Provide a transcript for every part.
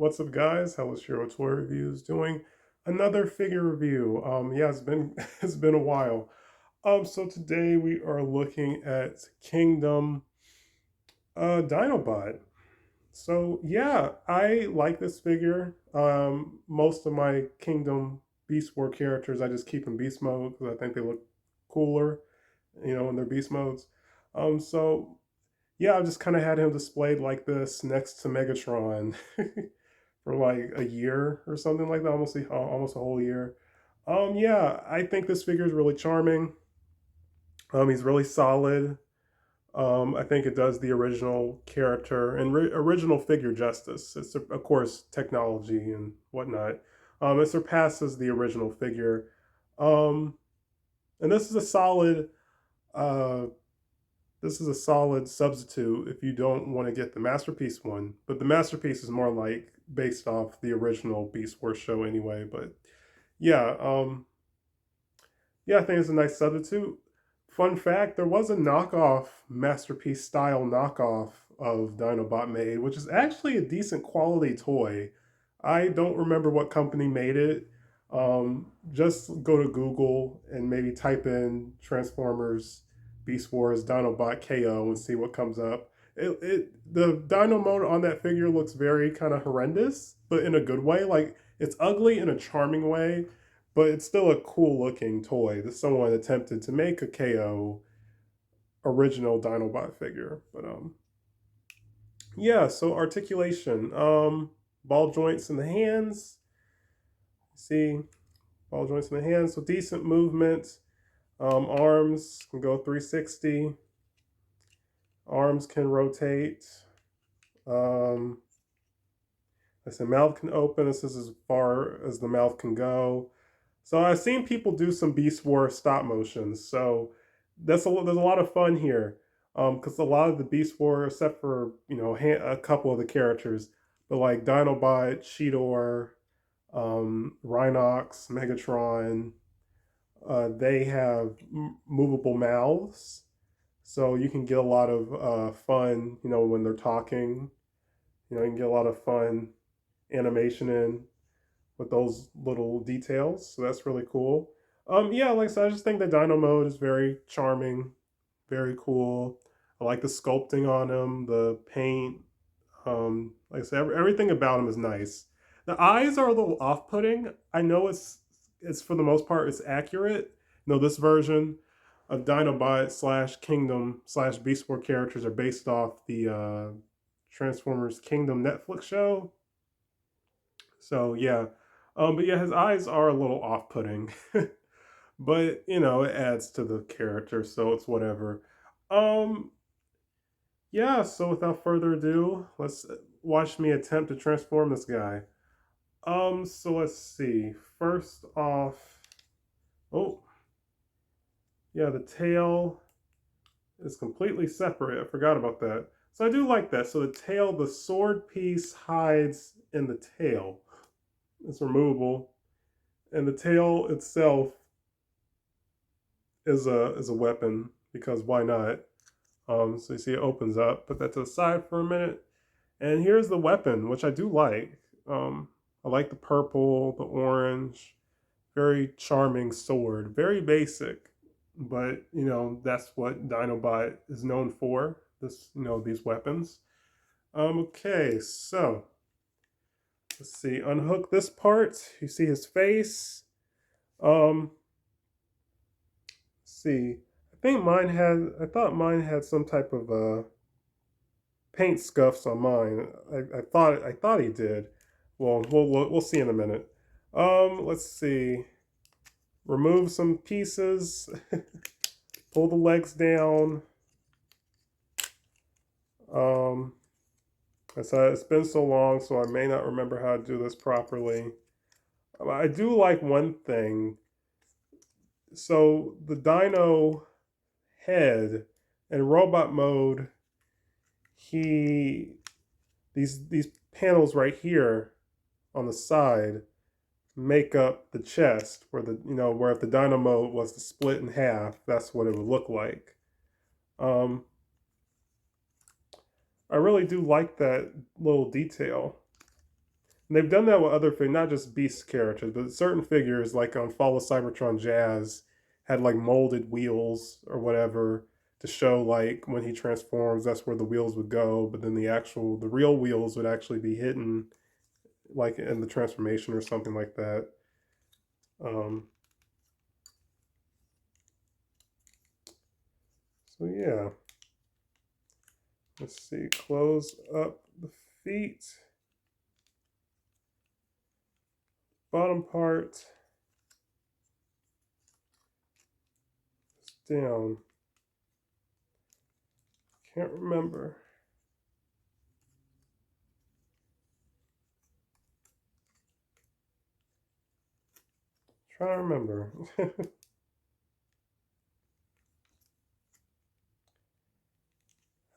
What's up, guys? How is your toy reviews doing? Another figure review. Yeah, it's been it's been a while. So today we are looking at Kingdom Dinobot. So yeah, I like this figure. Most of my Kingdom Beast War characters, I just keep in Beast mode because I think they look cooler, in their Beast modes. So yeah, I just kind of had him displayed like this next to Megatron for like a year or something like that, almost a whole year. Yeah, I think this figure is really charming. He's really solid. I think it does the original character and original figure justice. It's of course technology and whatnot. It surpasses the original figure, um, and uh, this is a solid substitute if you don't want to get the masterpiece one. But the masterpiece is more like based off the original Beast Wars show anyway. But yeah, yeah, I think it's a nice substitute. Fun fact: there was a knockoff masterpiece style knockoff of Dinobot made, which is actually a decent quality toy. I don't remember what company made it. Just go to Google and maybe type in Transformers Beast Wars Dinobot KO and see what comes up. The Dino mode on that figure looks very kind of horrendous, but in a good way. Like it's ugly in a charming way, but it's still a cool looking toy that someone attempted to make a KO original Dinobot figure. But yeah, so articulation. Ball joints in the hands. See, ball joints in the hands, so decent movement. Arms can go 360. Arms can rotate. Um, I said mouth can open. This is as far as the mouth can go. So I've seen people do some Beast Wars stop motions. So there's a lot of fun here. Because a lot of the Beast War, except for a couple of the characters, but like Dinobot, Cheetor, Rhinox, Megatron, they have movable mouths, so you can get a lot of fun. When they're talking, you can get a lot of fun animation in with those little details. So that's really cool. Yeah, like I said, I just think the Dino mode is very charming, very cool. I like the sculpting on him, the paint. Like I said, everything about him is nice. The eyes are a little off-putting. I know it's for the most part it's accurate. This version of Dinobot slash Kingdom slash Beast War characters are based off the Transformers Kingdom Netflix show. So yeah, but yeah, his eyes are a little off-putting, but it adds to the character, so it's whatever. Um, yeah. So without further ado, let's watch me attempt to transform this guy. So let's see. First off, oh yeah, the tail is completely separate. I forgot about that. So I do like that. So the tail, the sword piece hides in the tail. It's removable, and the tail itself is a weapon because why not? So you see it opens up. Put that to the side for a minute, and here's the weapon, which I do like. I like the purple, the orange, very charming sword, very basic, but that's what Dinobot is known for. These weapons. Okay, so let's see. Unhook this part. You see his face. Um, see. I thought mine had some type of paint scuffs on mine. I thought he did. Well, we'll see in a minute. Let's see. Remove some pieces. Pull the legs down. Um, I said it's been so long, so I may not remember how to do this properly. I do like one thing. So the Dino head in robot mode, he these panels right here on the side make up the chest where if the Dino mode was to split in half, that's what it would look like. Um, I really do like that little detail. And they've done that with other figures, not just Beast characters, but certain figures like on Fall of Cybertron Jazz had like molded wheels or whatever to show like when he transforms, that's where the wheels would go. But then the real wheels would actually be hidden like in the transformation or something like that. Um, so yeah, let's see, close up the feet, bottom part, down. Can't remember. Trying to remember.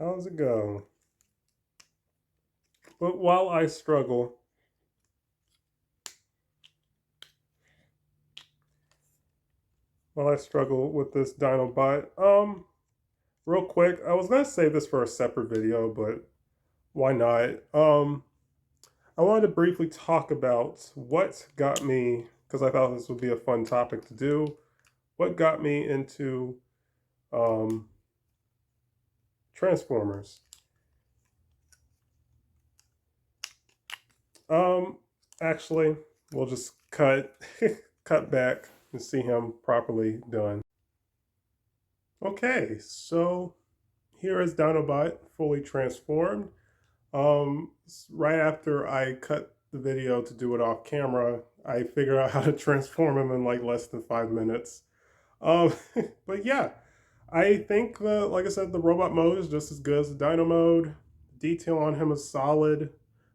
How does it go? But while I struggle, with this Dinobot, real quick, I was gonna save this for a separate video, but why not? I wanted to briefly talk about what got me, because I thought this would be a fun topic to do. What got me into um, Transformers? Um, Actually, we'll just cut cut back and see him properly done. Okay, so here is Dinobot fully transformed. Right after I cut the video to do it off camera, I figured out how to transform him in like less than 5 minutes. Um, but yeah, I think like I said, the robot mode is just as good as the Dino mode. Detail on him is solid.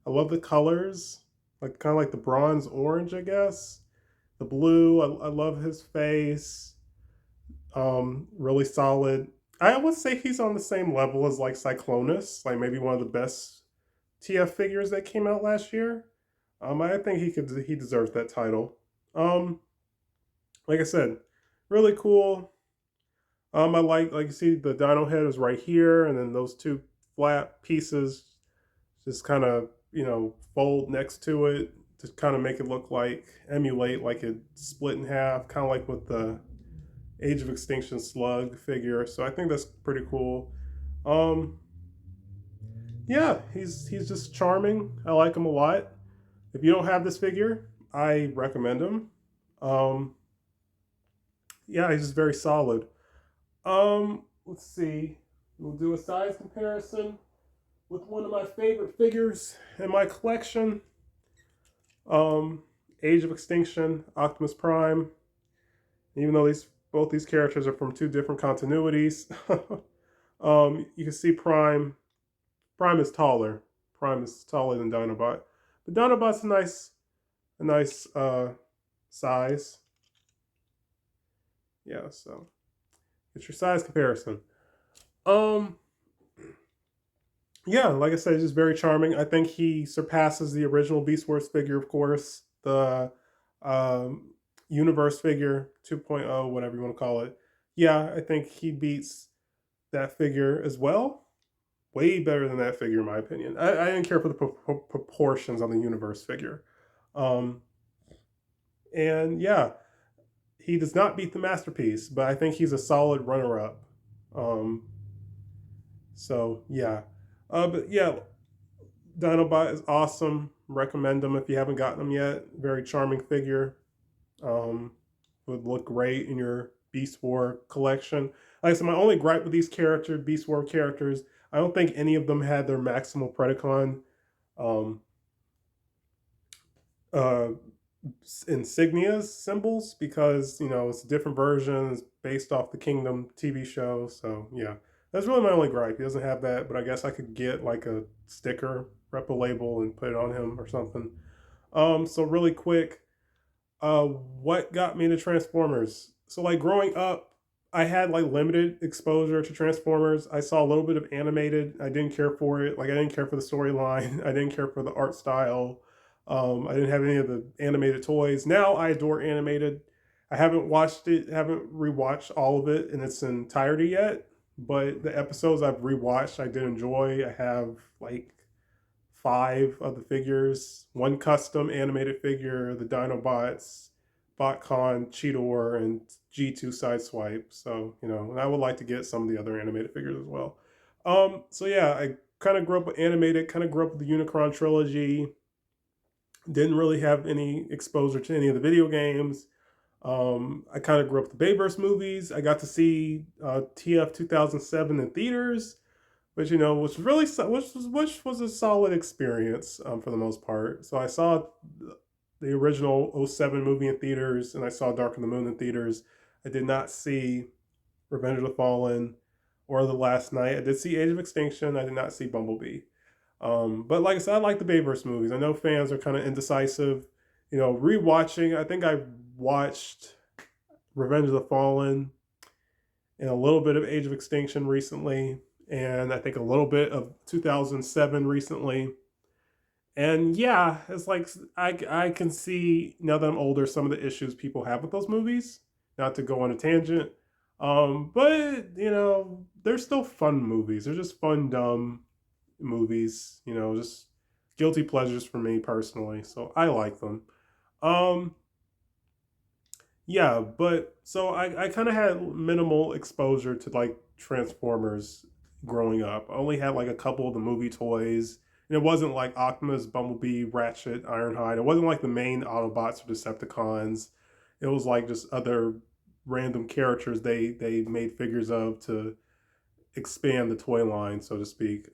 I love the colors, like kind of like the bronze orange, I guess. The blue, I love his face. Really solid. I would say he's on the same level as like Cyclonus, like maybe one of the best TF figures that came out last year. I think he deserves that title. Um, like I said, really cool. I like you see the Dino head is right here, and then those two flat pieces just kind of fold next to it to kind of make it look like emulate like it split in half, kind of like with the Age of Extinction Slug figure. So I think that's pretty cool. Um, yeah, he's just charming. I like him a lot. If you don't have this figure, I recommend him. Um, yeah, he's just very solid. Let's see. We'll do a size comparison with one of my favorite figures in my collection. Um, Age of Extinction, Optimus Prime. Even though both these characters are from two different continuities, you can see Prime. Prime is taller. Prime is taller than Dinobot. But Dinobot's a nice size. Yeah, so it's your size comparison. Um, yeah, like I said, he's just very charming. I think he surpasses the original Beast Wars figure, of course, the um, Universe figure 2.0, whatever you want to call it. Yeah, I think he beats that figure as well. Way better than that figure, in my opinion. I didn't care for the proportions on the Universe figure. Um, and yeah, he does not beat the Masterpiece, but I think he's a solid runner-up. Um, so yeah, but yeah, Dinobot is awesome. Recommend him if you haven't gotten him yet. Very charming figure. Would look great in your Beast War collection. Like I said, my only gripe with these characters, Beast War characters, I don't think any of them had their maximal Predacon um, uh, insignias symbols because it's different versions based off the Kingdom TV show. So yeah, that's really my only gripe. He doesn't have that, but I guess I could get like a sticker, repo label, and put it on him or something. So really quick, what got me to Transformers? So like growing up, I had like limited exposure to Transformers. I saw a little bit of animated. I didn't care for it. Like I didn't care for the storyline. I didn't care for the art style. I didn't have any of the animated toys. Now I adore animated. I haven't watched it, haven't rewatched all of it in its entirety yet. But the episodes I've rewatched, I did enjoy. I have like 5 of the figures, one custom animated figure, the Dinobots, BotCon, Cheetor, and G2 Sideswipe. So, and I would like to get some of the other animated figures as well. So yeah, I kind of grew up with animated, kind of grew up with the Unicron trilogy. Didn't really have any exposure to any of the video games. I kind of grew up with the Bayverse movies. I got to see TF 2007 in theaters, which which was a solid experience for the most part. So I saw the original '07 movie in theaters, and I saw Dark of the Moon in theaters. I did not see Revenge of the Fallen or The Last Night. I did see Age of Extinction. I did not see Bumblebee. But like I said, I like the Bayverse movies. I know fans are kind of indecisive. Rewatching, I think I watched Revenge of the Fallen and a little bit of Age of Extinction recently, and I think a little bit of 2007 recently. And yeah, it's like I can see now that I'm older some of the issues people have with those movies. Not to go on a tangent, but they're still fun movies. They're just fun, dumb movies. Just guilty pleasures for me personally. So I like them. Um, yeah, but so I kind of had minimal exposure to like Transformers growing up. I only had like a couple of the movie toys. And it wasn't like Optimus, Bumblebee, Ratchet, Ironhide. It wasn't like the main Autobots or Decepticons. It was like just other random characters they made figures of to expand the toy line, so to speak.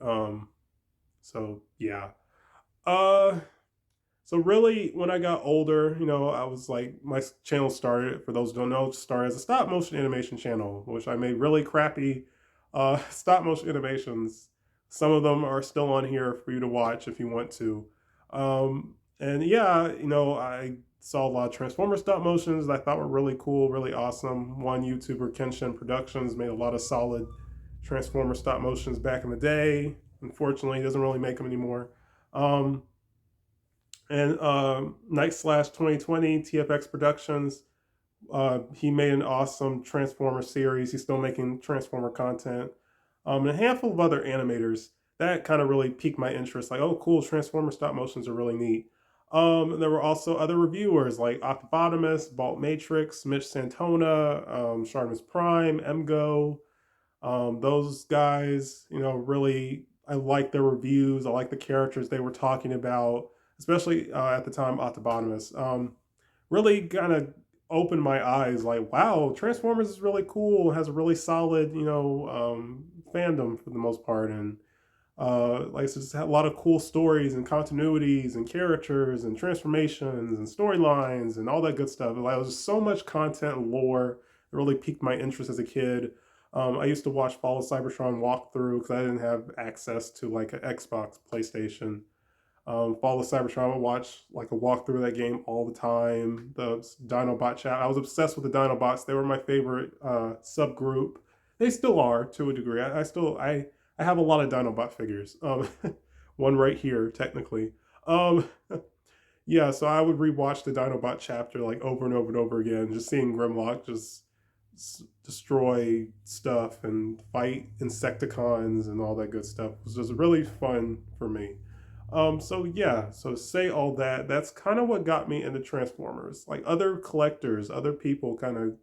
So yeah. Uh so really, when I got older, I was like, my channel started, for those who don't know, started as a stop motion animation channel, which I made really crappy stop motion animations. Some of them are still on here for you to watch if you want to. And yeah, I saw a lot of Transformer stop motions that I thought were really cool, really awesome. One YouTuber, Kenshin Productions, made a lot of solid Transformer stop motions back in the day. Unfortunately, he doesn't really make them anymore. And Night Slash 2020, TFX Productions, he made an awesome Transformer series. He's still making Transformer content. And a handful of other animators. That kind of really piqued my interest. Like, oh, cool, Transformer stop motions are really neat. There were also other reviewers like Octobotamus, Balt Matrix, Mitch Santona, Sharmus Prime, MGO. Those guys, really, I like their reviews. I like the characters they were talking about, especially at the time, Octobotamus. Really kind of opened my eyes. Like, wow, Transformers is really cool. It has a really solid, fandom for the most part, and like it's just had a lot of cool stories and continuities and characters and transformations and storylines and all that good stuff. Like, it was just so much content and lore. It really piqued my interest as a kid. I used to watch Fall of Cybertron walkthrough because I didn't have access to like an Xbox, PlayStation. Fall of Cybertron, I would watch like a walkthrough of that game all the time. The Dinobot chat, I was obsessed with the Dinobots. They were my favorite subgroup. They still are to a degree. I have a lot of Dinobot figures. One right here, technically. Um, yeah, so I would rewatch the Dinobot chapter like over and over and over again, just seeing Grimlock just destroy stuff and fight Insecticons and all that good stuff. It was just really fun for me. So yeah, so to say all that, that's kind of what got me into Transformers. Like other collectors, other people kind of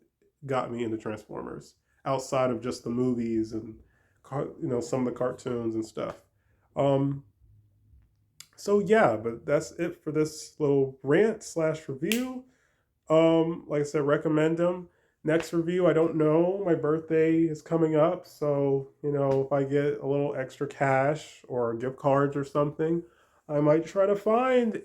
got me into Transformers outside of just the movies and some of the cartoons and stuff. Um, so yeah, but that's it for this little rant slash review. Like I said, recommend them. Next review, I don't know. My birthday is coming up, so if I get a little extra cash or gift cards or something, I might try to find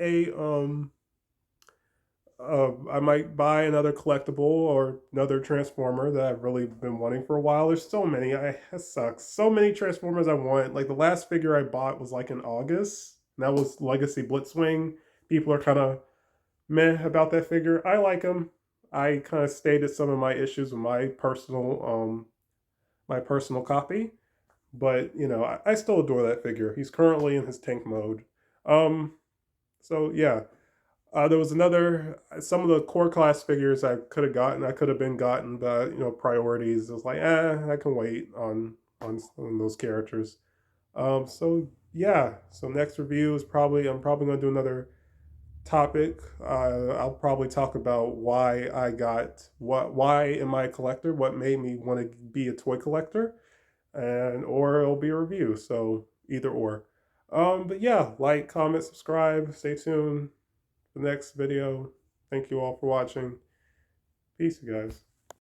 I might buy another collectible or another Transformer that I've really been wanting for a while. There's so many. That sucks. So many Transformers I want. Like the last figure I bought was like in August. And that was Legacy Blitzwing. People are kind of meh about that figure. I like him. I kind of stated some of my issues with my personal copy, but I still adore that figure. He's currently in his tank mode. Um, so yeah, there was some of the core class figures I could have gotten. I could have been gotten, but priorities. It was like, I can wait on those characters. So yeah, so next review is I'm probably going to do another topic. I'll probably talk about why am I a collector? What made me want to be a toy collector? And or it'll be a review. So either or. But yeah, like, comment, subscribe, stay tuned for the next video. Thank you all for watching. Peace, you guys.